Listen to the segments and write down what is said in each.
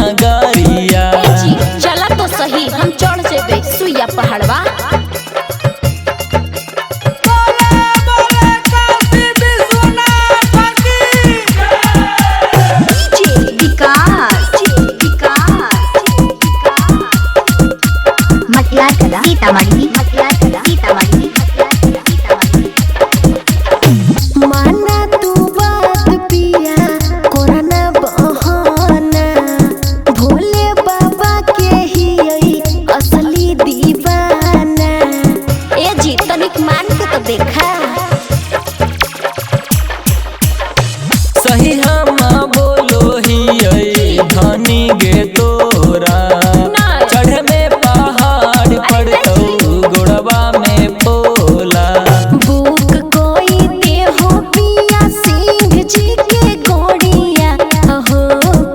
नगरिया। चला तो सही हम चढ़ जेबे सुइया पहाड़वा। सीतामढ़ी माना तू बात पिया कोरोना बहाना भोले बाबा के ही असली दीवाना। ए जी तनिक मान के तो देखा सही हम बोलो ही धनी गे तोरा चढ़ में पहाड़ पड़तौ गोड़वा में पोला। बुक कोई ते हो पिया सिंह जी के गोड़िया हो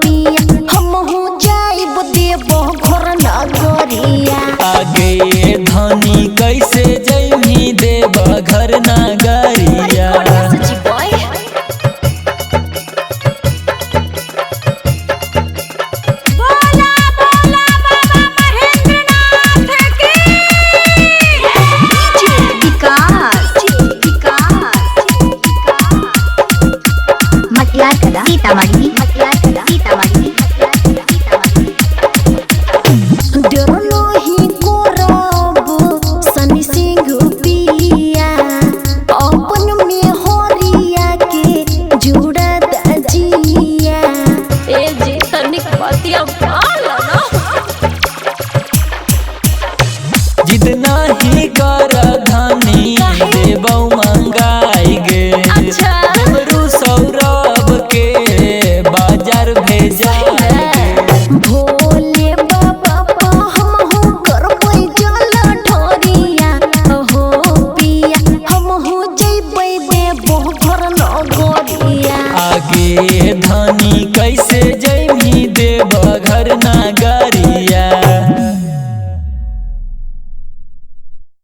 पिया हम हो जाइब देबो घर नगरिया। आगे धनी कैसे जइमी देव घर नगरिया। सीतामढ़ी डरलो ही कोरब सनी सिंह पिया अपन में होरिया के जुड़ा दजिया। ए जी तनिक बतिया पाला ना जिद नहीं कर धनी देबौ मंगाई गे। डमरू सौरभ के बाजार भेजा भोले बाबा हम हो करबै जल ढोरिया हो पिया हम हो जइबै देबो घर नगरिया। आगे धनी कैसे